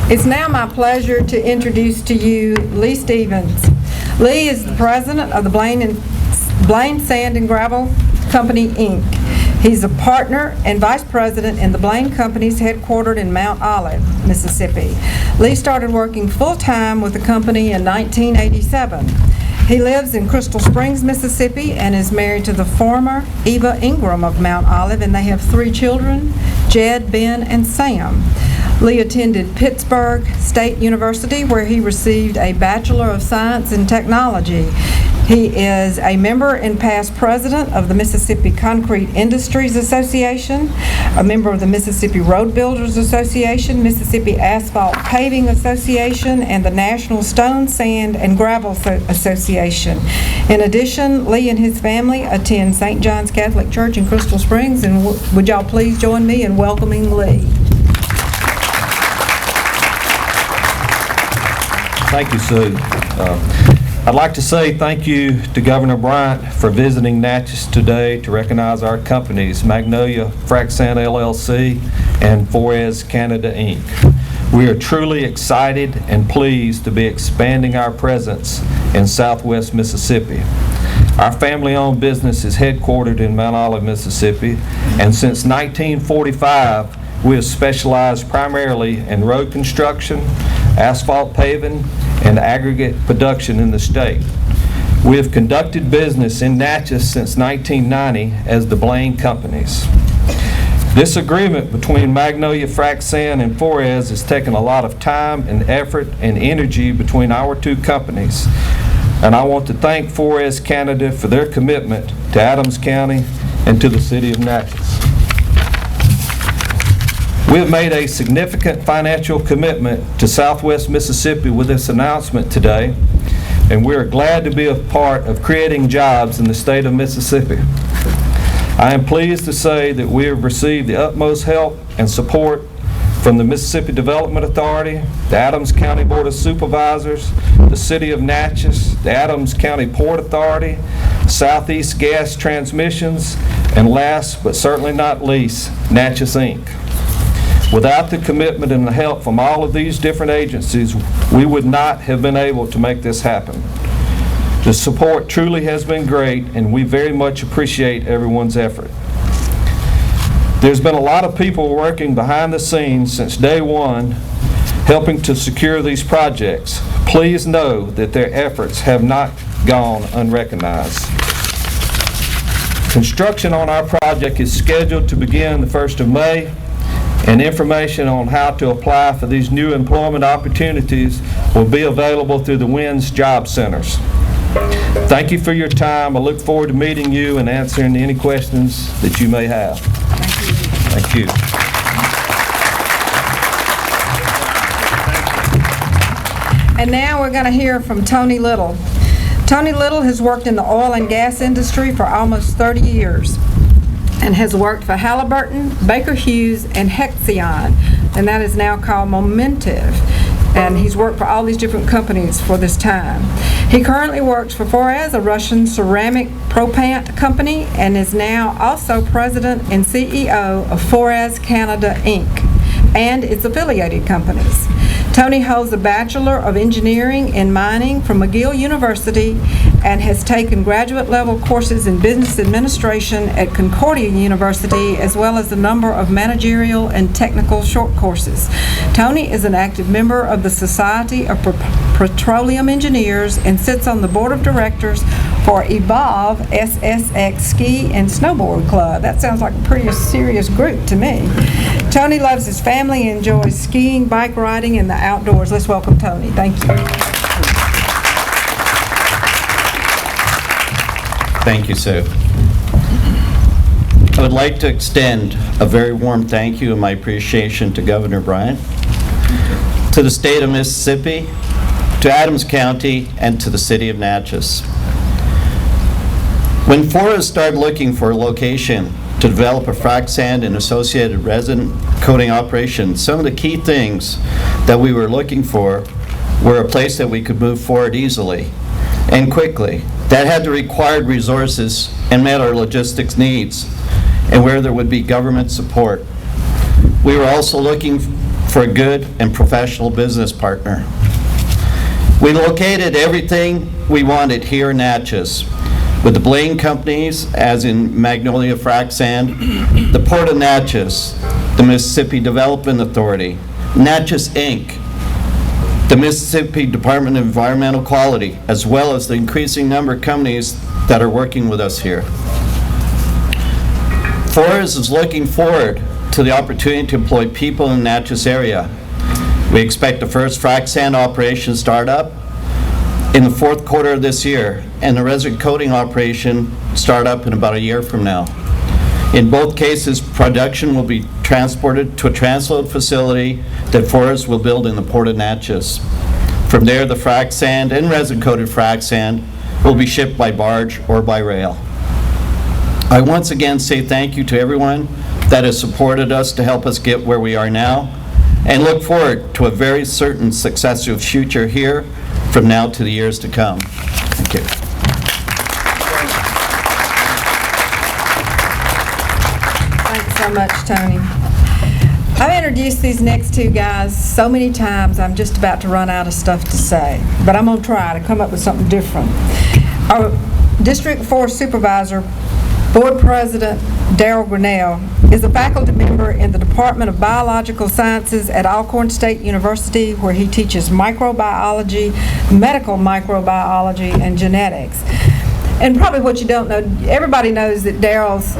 It's now my pleasure to introduce to you Lee Stevens. Lee is the president of the Blaine Sand and Gravel Company, Inc. He's a partner and vice president in the Blaine Companies headquartered in Mount Olive, Mississippi. Lee started working full-time with the company in 1987. He lives in Crystal Springs, Mississippi, and is married to the former Eva Ingram of Mount Olive, and they have 3 children, Jed, Ben, and Sam. Lee attended Pittsburgh State University, where he received a Bachelor of Science in Technology. He is a member and past president of the Mississippi Concrete Industries Association, a member of the Mississippi Road Builders Association, Mississippi Asphalt Paving Association, and the National Stone, Sand, and Gravel Association. In addition, Lee and his family attend St. John's Catholic Church in Crystal Springs, and would y'all please join me in welcoming Lee. Thank you, Sue. I'd like to say thank you to Governor Bryant for visiting Natchez today to recognize our companies, Magnolia Frac Sand LLC and Forez Canada, Inc. We are truly excited and pleased to be expanding our presence in Southwest Mississippi. Our family-owned business is headquartered in Mount Olive, Mississippi, and since 1945, we have specialized primarily in road construction, asphalt paving, and aggregate production in the state. We have conducted business in Natchez since 1990 as the Blaine Companies. This agreement between Magnolia Frac Sand and Forez has taken a lot of time and effort and energy between our 2 companies, and I want to thank Forez Canada for their commitment to Adams County and to the city of Natchez. We have made a significant financial commitment to Southwest Mississippi with this announcement today, and we are glad to be a part of creating jobs in the state of Mississippi. I am pleased to say that we have received the utmost help and support from the Mississippi Development Authority, the Adams County Board of Supervisors, the City of Natchez, the Adams County Port Authority, Southeast Gas Transmissions, and last but certainly not least, Natchez, Inc. Without the commitment and the help from all of these different agencies, we would not have been able to make this happen. The support truly has been great, and we very much appreciate everyone's effort. There's been a lot of people working behind the scenes since day one, helping to secure these projects. Please know that their efforts have not gone unrecognized. Construction on our project is scheduled to begin the 1st of May, and information on how to apply for these new employment opportunities will be available through the WINS Job Centers. Thank you for your time. I look forward to meeting you and answering any questions that you may have. Thank you. And now we're going to hear from Tony Little. Tony Little has worked in the oil and gas industry for almost 30 years. And has worked for Halliburton, Baker Hughes, and Hexion, and that is now called Momentive. And he's worked for all these different companies for this time. He currently works for Forez, a Russian ceramic propant company, and is now also president and CEO of Forez Canada, Inc., and its affiliated companies. Tony holds a Bachelor of Engineering in Mining from McGill University and has taken graduate-level courses in business administration at Concordia University, as well as a number of managerial and technical short courses. Tony is an active member of the Society of Petroleum Engineers and sits on the board of directors for Evolve SSX Ski and Snowboard Club. That sounds like a pretty serious group to me. Tony loves his family and enjoys skiing, bike riding, and the outdoors. Let's welcome Tony. Thank you. Thank you, Sue. I would like to extend a very warm thank you and my appreciation to Governor Bryant, to the state of Mississippi, to Adams County, and to the city of Natchez. When Forez started looking for a location to develop a frac sand and associated resin coating operation, some of the key things that we were looking for were a place that we could move forward easily and quickly, that had the required resources and met our logistics needs, and where there would be government support. We were also looking for a good and professional business partner. We located everything we wanted here in Natchez, with the Blaine companies, as in Magnolia Frac Sand, the Port of Natchez, the Mississippi Development Authority, Natchez Inc., the Mississippi Department of Environmental Quality, as well as the increasing number of companies that are working with us here. Forest is looking forward to the opportunity to employ people in the Natchez area. We expect the first frac sand operation start up in the fourth quarter of this year, and the resin coating operation start up in about a year from now. In both cases, production will be transported to a transload facility that Forest will build in the Port of Natchez. From there, the frac sand and resin-coated frac sand will be shipped by barge or by rail. I once again say thank you to everyone that has supported us to help us get where we are now, and look forward to a very certain successful future here from now to the years to come. Thank you. Thanks so much, Tony. I've introduced these next two guys so many times, I'm just about to run out of stuff to say, but I'm going to try to come up with something different. Our District 4 Supervisor, Board President Darrell Grinnell, is a faculty member in the Department of Biological Sciences at Alcorn State University, where he teaches microbiology, medical microbiology, and genetics. And probably what you don't know, everybody knows that Darrell's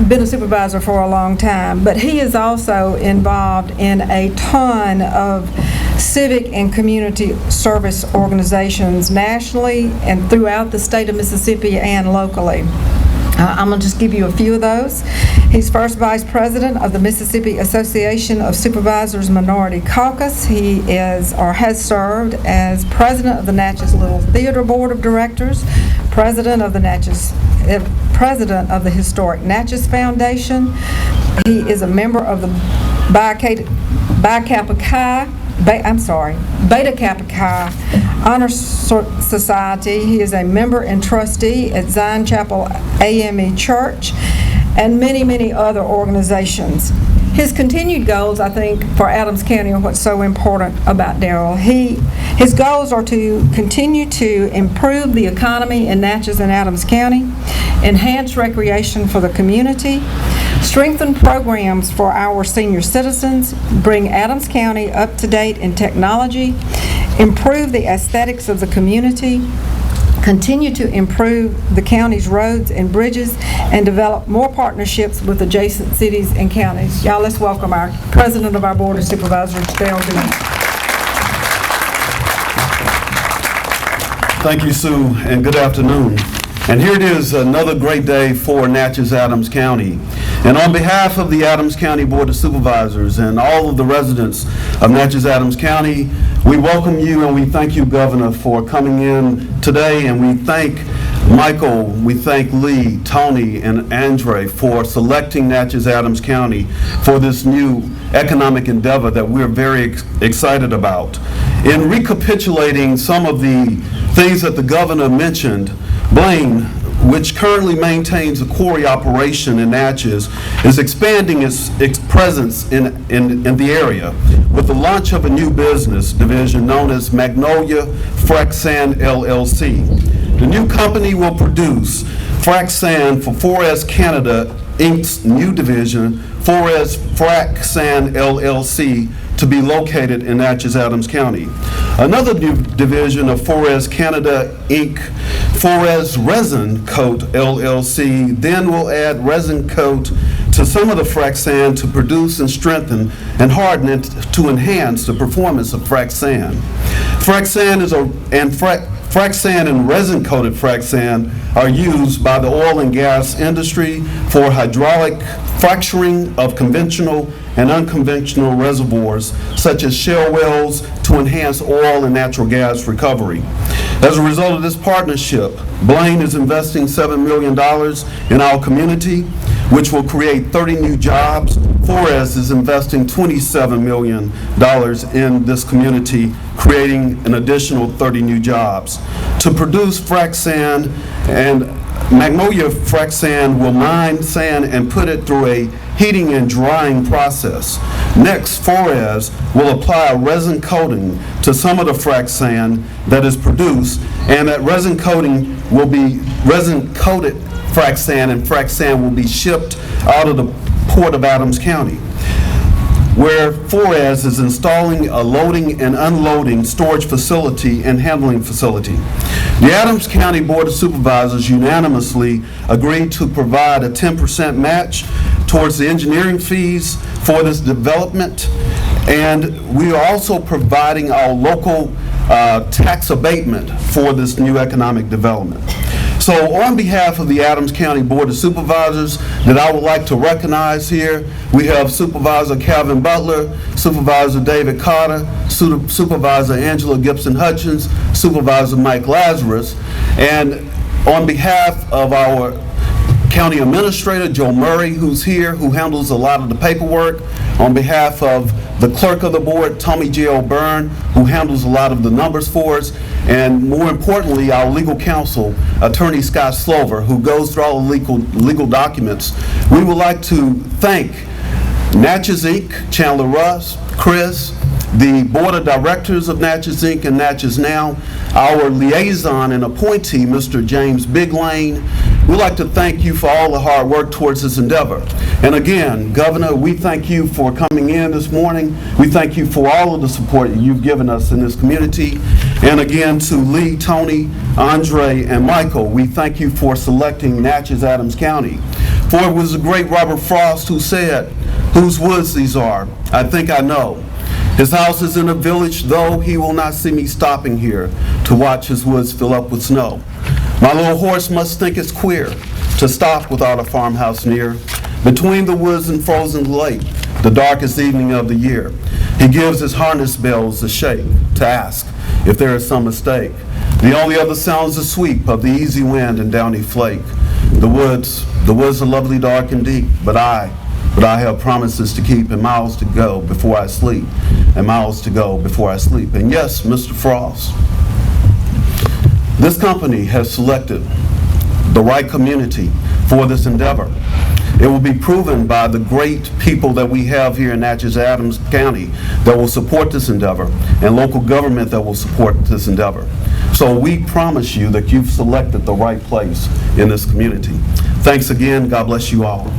been a supervisor for a long time, but he is also involved in a ton of civic and community service organizations nationally and throughout the state of Mississippi and locally. I'm going to just give you a few of those. He's first vice president of the Mississippi Association of Supervisors Minority Caucus. He is or has served as president of the Natchez Little Theater Board of Directors, president of the Historic Natchez Foundation. He is a member of the Beta Kappa Chi Honor Society. He is a member and trustee at Zion Chapel AME Church and many, many other organizations. His continued goals, I think, for Adams County are what's so important about Darrell. His goals are to continue to improve the economy in Natchez and Adams County, enhance recreation for the community, strengthen programs for our senior citizens, bring Adams County up to date in technology, improve the aesthetics of the community, continue to improve the county's roads and bridges, and develop more partnerships with adjacent cities and counties. Y'all, let's welcome our president of our Board of Supervisors, Darrell Grinnell. Thank you, Sue, and good afternoon. And here it is, another great day for Natchez Adams County. And on behalf of the Adams County Board of Supervisors and all of the residents of Natchez Adams County, we welcome you and we thank you, Governor, for coming in today. And we thank Michael, we thank Lee, Tony, and Andre for selecting Natchez Adams County for this new economic endeavor that we're very excited about. In recapitulating some of the things that the governor mentioned, Blaine, which currently maintains a quarry operation in Natchez, is expanding its presence in the area with the launch of a new business division known as Magnolia Frac Sand LLC. The new company will produce frac sand for Forest Canada Inc.'s new division, Forest Frac Sand LLC, to be located in Natchez Adams County. Another new division of Forest Canada Inc., Forest Resin Coat LLC, then will add resin coat to some of the frac sand to produce and strengthen and harden it to enhance the performance of frac sand. Frac sand and resin-coated frac sand are used by the oil and gas industry for hydraulic fracturing of conventional and unconventional reservoirs, such as shale wells, to enhance oil and natural gas recovery. As a result of this partnership, Blaine is investing $7 million in our community, which will create 30 new jobs. Forest is investing $27 million in this community, creating an additional 30 new jobs. To produce frac sand and Magnolia Frac Sand will mine sand and put it through a heating and drying process. Next, Forez will apply a resin coating to some of the frac sand that is produced, and that resin coating will be resin-coated frac sand, and frac sand will be shipped out of the Port of Adams County, where Forez is installing a loading and unloading storage facility and handling facility. The Adams County Board of Supervisors unanimously agreed to provide a 10% match towards the engineering fees for this development, and we are also providing our local tax abatement for this new economic development. So on behalf of the Adams County Board of Supervisors that I would like to recognize here, we have Supervisor Calvin Butler, Supervisor David Carter, Supervisor Angela Gibson Hutchins, Supervisor Mike Lazarus, and on behalf of our County Administrator Joe Murray, who's here, who handles a lot of the paperwork, on behalf of the Clerk of the Board, Tommy J. O'Byrne, who handles a lot of the numbers for us, and more importantly, our legal counsel, Attorney Scott Slover, who goes through all the legal documents. We would like to thank Natchez Inc., Chandler Russ, Chris, the Board of Directors of Natchez Inc. and Natchez Now, our liaison and appointee, Mr. James Big Lane. We'd like to thank you for all the hard work towards this endeavor. And again, Governor, we thank you for coming in this morning. We thank you for all of the support you've given us in this community. And again, to Lee, Tony, Andre, and Michael, we thank you for selecting Natchez Adams County. For it was the great Robert Frost who said, "Whose woods these are? I think I know. His house is in a village, though he will not see me stopping here to watch his woods fill up with snow. My little horse must think it's queer to stop without a farmhouse near. Between the woods and frozen lake, the darkest evening of the year, he gives his harness bells a shake to ask if there is some mistake. The only other sound is the sweep of the easy wind and downy flake. The woods are lovely, dark and deep, but I have promises to keep and miles to go before I sleep, and miles to go before I sleep." And yes, Mr. Frost, this company has selected the right community for this endeavor. It will be proven by the great people that we have here in Natchez Adams County that will support this endeavor, and local government that will support this endeavor. So we promise you that you've selected the right place in this community. Thanks again. God bless you all.